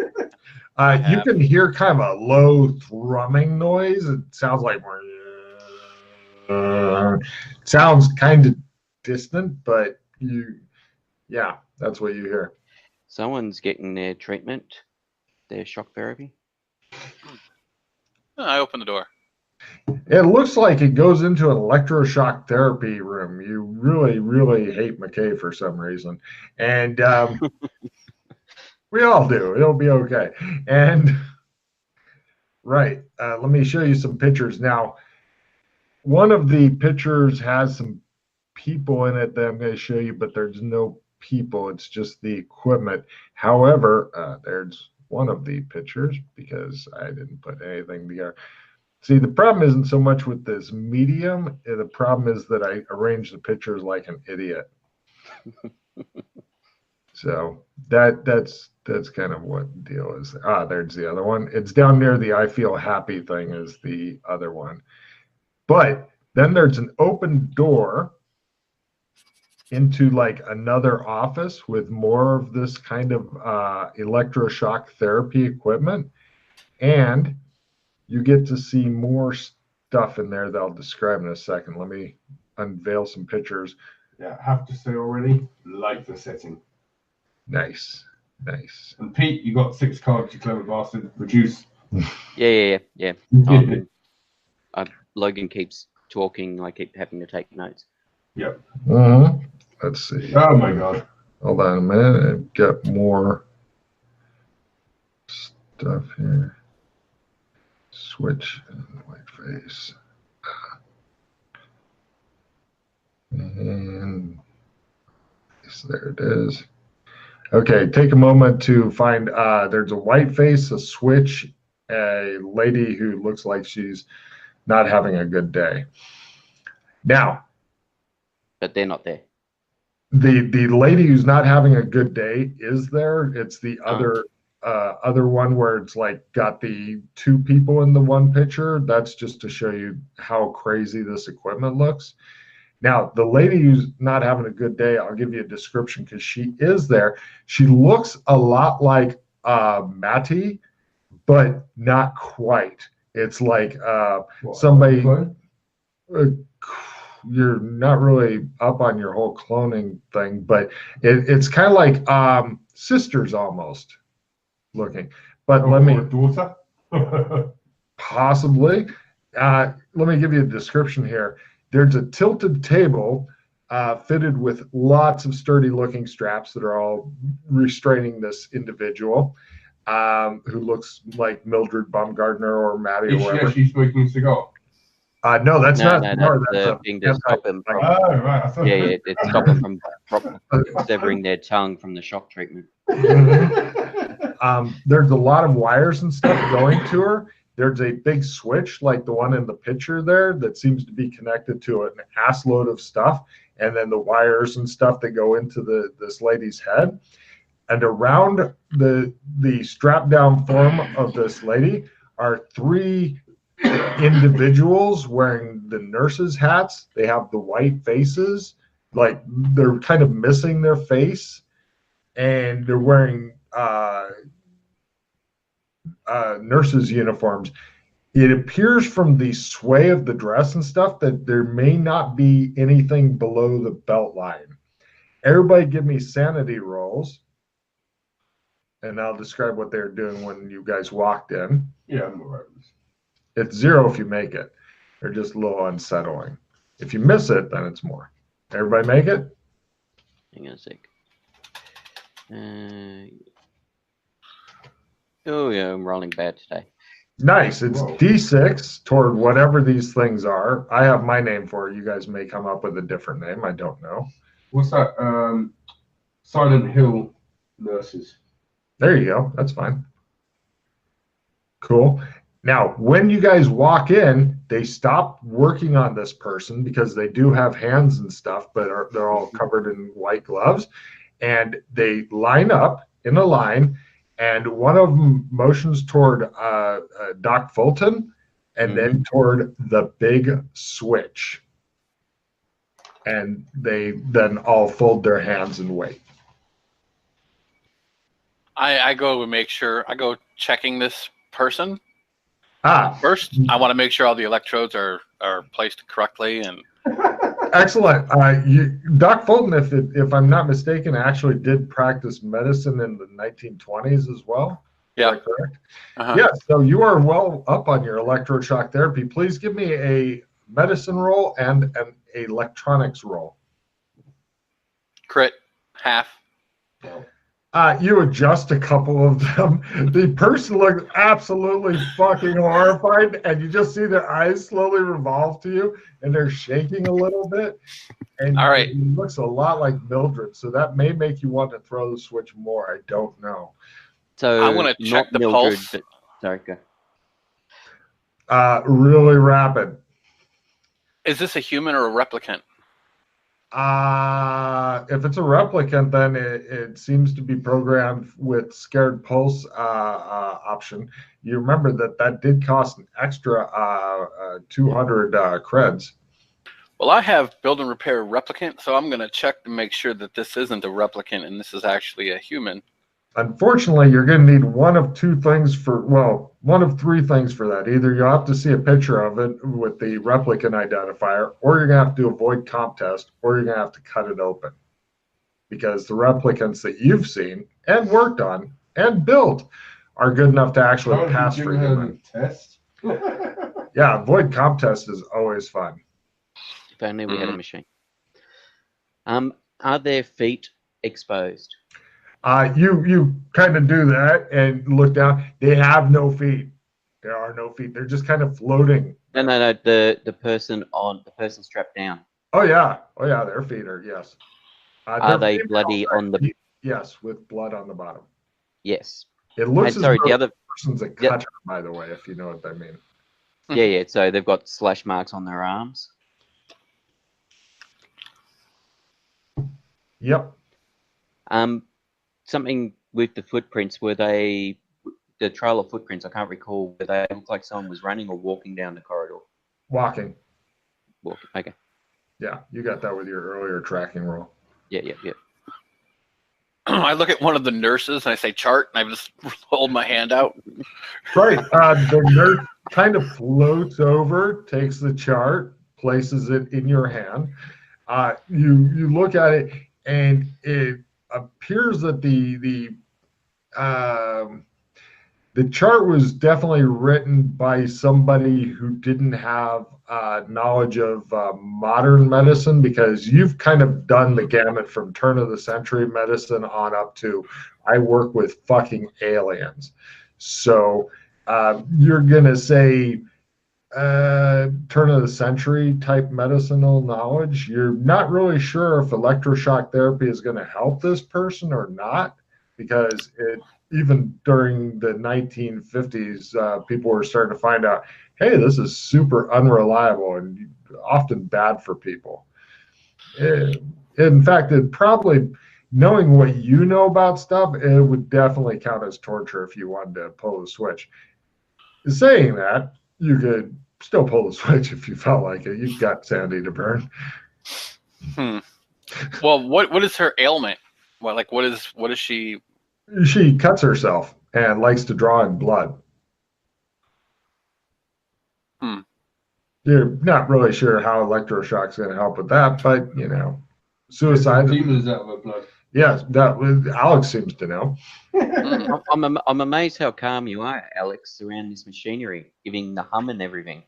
You can hear kind of a low thrumming noise. It sounds like sounds kind of distant, but that's what you hear. Someone's getting their treatment, their shock therapy. I open the door. It looks like it goes into an electroshock therapy room. You really, really hate McKay for some reason. And we all do. It'll be okay. And right, let me show you some pictures. Now, one of the pictures has some people in it that I'm going to show you, but there's no people. It's just the equipment. However, there's one of the pictures because I didn't put anything together. See, the problem isn't so much with this medium. The problem is that I arranged the pictures like an idiot. So that's kind of what the deal is. There's the other one. It's down near the I feel happy thing is the other one. But then there's an open door into like another office with more of this kind of electroshock therapy equipment. And you get to see more stuff in there that I'll describe in a second. Let me unveil some pictures. Yeah, I have to say already, like the setting. Nice. And Pete, you got 6 cards, you clever bastard. Reduce. Yeah. Logan keeps talking. I keep having to take notes. Yep. Let's see. Oh my god. Hold on a minute. I've got more stuff here. Switch and white face. And there it is. Okay, take a moment to find, there's a white face, a switch, a lady who looks like she's not having a good day. Now, But they're not there. the lady who's not having a good day is there. It's the other one where it's like got the 2 people in the one picture. That's just to show you how crazy this equipment looks. Now, the lady who's not having a good day, I'll give you a description because she is there. She looks a lot like Matty, but not quite. It's like somebody, you're not really up on your whole cloning thing, but it's kind of like sisters almost looking. But let me, daughter? possibly. Let me give you a description here. There's a tilted table fitted with lots of sturdy looking straps that are all restraining this individual. who looks like Mildred Baumgartner or Maddie or Is she whatever. actually smoking a cigar? No, that's No, not no, a cigar. that's That's the a thing to stop them from. Oh, right. I thought... Yeah, it's stopping from severing their tongue from the shock treatment. There's a lot of wires and stuff going to her. There's a big switch like the one in the picture there that seems to be connected to an ass load of stuff, and then the wires and stuff that go into this lady's head. And around the strap down form of this lady are 3 individuals wearing the nurses' hats. They have the white faces, like they're kind of missing their face, and they're wearing nurses' uniforms. It appears from the sway of the dress and stuff that there may not be anything below the belt line. Everybody give me sanity rolls, and I'll describe what they're doing when you guys walked in. Yeah, I'm all right with this. It's 0 if you make it. They're just a little unsettling. If you miss it, then it's more. Everybody make it? Hang on a sec. Oh, yeah, I'm rolling bad today. Nice. It's D6 toward whatever these things are. I have my name for it. You guys may come up with a different name. I don't know. What's that? Silent Hill nurses. There you go. That's fine. Cool. Now, when you guys walk in, they stop working on this person because they do have hands and stuff, but they're all covered in white gloves. And they line up in a line, and one of them motions toward Doc Fulton and then toward the big switch. And they then all fold their hands and wait. I go and make sure, I go checking this person. First, I want to make sure all the electrodes are placed correctly. And excellent. Doc Fulton, if I'm not mistaken, actually did practice medicine in the 1920s as well. Yeah. Is that correct? Yeah, so you are well up on your electroshock therapy. Please give me a medicine roll and an electronics roll. Crit, half. You adjust a couple of them. The person looks absolutely fucking horrified, and you just see their eyes slowly revolve to you, and they're shaking a little bit. And all right, it looks a lot like Mildred, so that may make you want to throw the switch more. I don't know. So I want to check the Mildred, pulse. But, sorry, go. Really rapid. Is this a human or a replicant? If it's a replicant, then it seems to be programmed with scared pulse option. You remember that did cost an extra 200 creds. Well, I have build and repair replicant, so I'm going to check to make sure that this isn't a replicant and this is actually a human. Unfortunately, you're going to need one of 3 things for that. Either you'll have to see a picture of it with the replicant identifier, or you're going to have to do a void comp test, or you're going to have to cut it open. Because the replicants that you've seen and worked on and built are good enough to actually pass for human. Test? Yeah, void comp test is always fun. If only we had a machine. Are their feet exposed? You kind of do that and look down. They have no feet. There are no feet. They're just kind of floating. No. The person strapped down. Oh yeah. Their feet are yes. Are they bloody on the? Yes, with blood on the bottom. Yes. It looks as though the other person's a cutter, by the way, if you know what I mean. Yeah. So they've got slash marks on their arms. Yep. Something with the footprints, the trail of footprints, I can't recall, whether they looked like someone was running or walking down the corridor. Walking. Okay. Yeah, you got that with your earlier tracking roll. Yeah. I look at one of the nurses and I say chart, and I just hold my hand out. Right. The nurse kind of floats over, takes the chart, places it in your hand. You look at it, and it appears that the The chart was definitely written by somebody who didn't have knowledge of modern medicine, because you've kind of done the gamut from turn of the century medicine on up to I work with fucking aliens. So you're going to say turn of the century type medicinal knowledge. You're not really sure if electroshock therapy is going to help this person or not, because even during the 1950s, people were starting to find out, hey, this is super unreliable and often bad for people. In fact, it probably, knowing what you know about stuff, it would definitely count as torture if you wanted to pull the switch. Saying that, you could still pull the switch if you felt like it. You've got Sandy to burn. Well, what is her ailment? What is she? She cuts herself and likes to draw in blood. You're not really sure how electroshock's going to help with that, but suicide. Demons out of her blood. Yes, Alex seems to know. I'm amazed how calm you are, Alex, around this machinery, giving the hum and everything.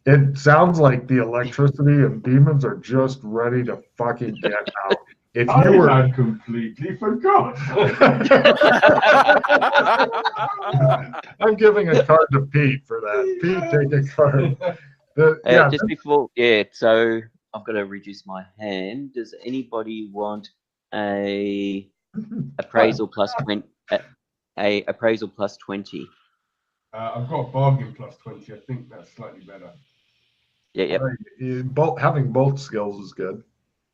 It sounds like the electricity and demons are just ready to fucking get out. If you I completely forgot. I'm giving a card to Pete for that. Pete, take a card. Just before, so I've got to reduce my hand. Does anybody want a appraisal plus 20? A appraisal plus 20. I've got a bargain plus 20. I think that's slightly better. Yeah. Having both skills is good.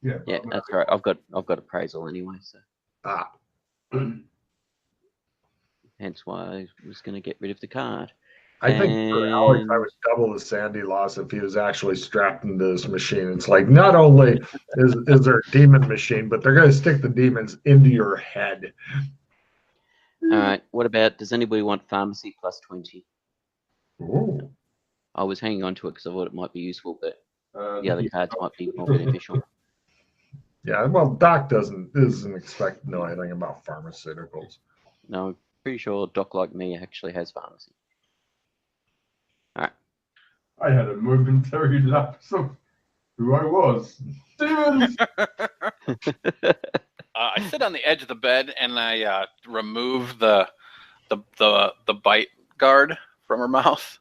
Yeah, that's right. I've got appraisal anyway, so. Hence why I was going to get rid of the card. I think for Alex, I would double the Sandy loss if he was actually strapped into this machine. It's like, not only is there a demon machine, but they're going to stick the demons into your head. All right. What about, does anybody want pharmacy plus 20? Ooh. I was hanging on to it because I thought it might be useful, but the other cards might be more beneficial. Yeah, well, Doc doesn't expect to know anything about pharmaceuticals. No, I'm pretty sure Doc, like me, actually has pharmacy. All right. I had a momentary lapse of who I was. Demons! I sit on the edge of the bed and I remove the bite guard from her mouth.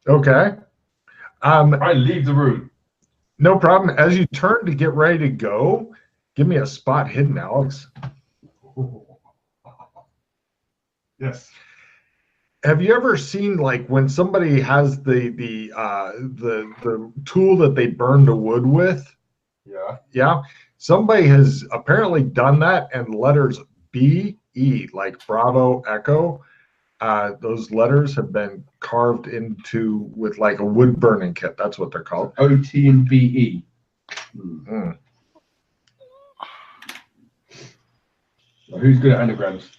Okay. I leave the room. No problem. As you turn to get ready to go, give me a spot hidden, Alex. Yes. Have you ever seen, like, when somebody has the tool that they burn the wood with? Yeah. Yeah. Somebody has apparently done that, and letters BE, like Bravo Echo, those letters have been carved into with like a wood burning kit. That's what they're called. OT and BE. Mm. Well, who's good at anagrams?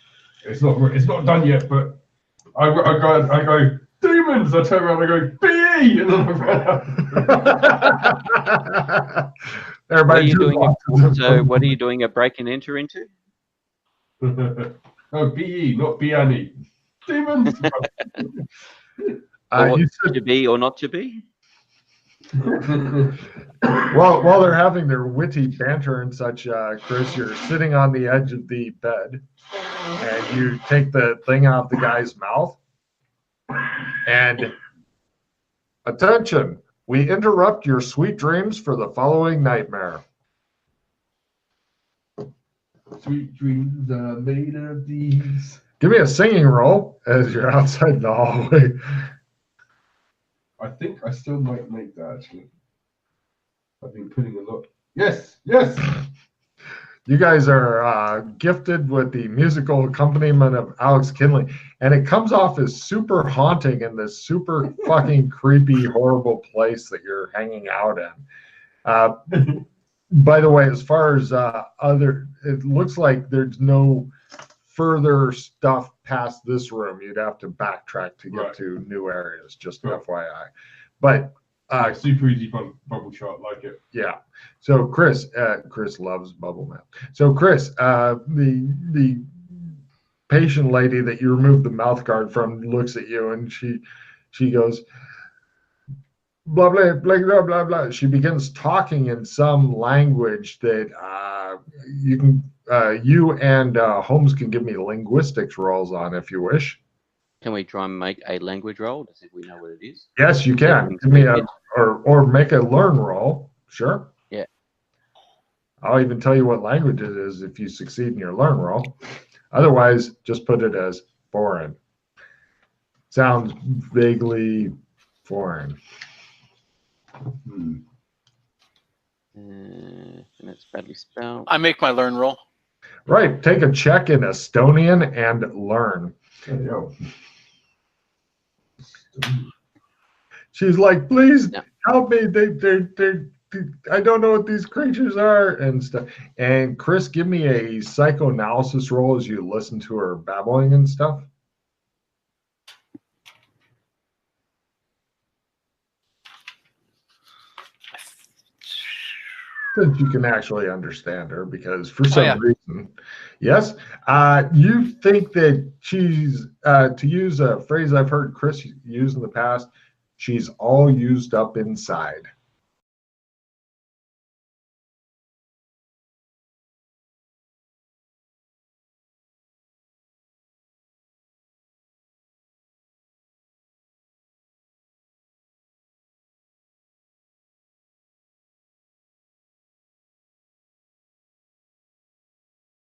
It's not done yet, but I go demons. I turn around, I go BE, and then I ran out. Everybody, what are you doing a break and enter into? No, BE, not BNE. Demons. To be or not to be? While they're having their witty banter and such, Chris, you're sitting on the edge of the bed, and you take the thing out of the guy's mouth, and attention, we interrupt your sweet dreams for the following nightmare. Sweet dreams are made of these. Give me a singing roll as you're outside the hallway. I think I still might make that, actually. I've been putting a lot. Yes, yes. You guys are gifted with the musical accompaniment of Alex Kinley, and it comes off as super haunting in this super fucking creepy, horrible place that you're hanging out in. By the way, as far as it looks like there's no further stuff past this room. You'd have to backtrack to get to new areas, just FYI. But super easy bubble chart, like it. Yeah. So Chris loves bubble map. So Chris, the patient lady that you removed the mouth guard from looks at you, and she goes, blah, blah, blah, blah, blah, blah. She begins talking in some language that you and Holmes can give me linguistics rolls on if you wish. Can we try and make a language roll to see if we know what it is? Yes, you can. Give me or make a learn roll. Sure. Yeah. I'll even tell you what language it is if you succeed in your learn roll. Otherwise, just put it as foreign. Sounds vaguely foreign. And it's badly spelled. I make my learn roll. Right. Take a check in Estonian and learn. There you go. She's like, please No. help me. I don't know what these creatures are and stuff. And Chris, give me a psychoanalysis roll as you listen to her babbling and stuff. Since you can actually understand her, because for some reason, yes, you think that she's, to use a phrase I've heard Chris use in the past, she's all used up inside.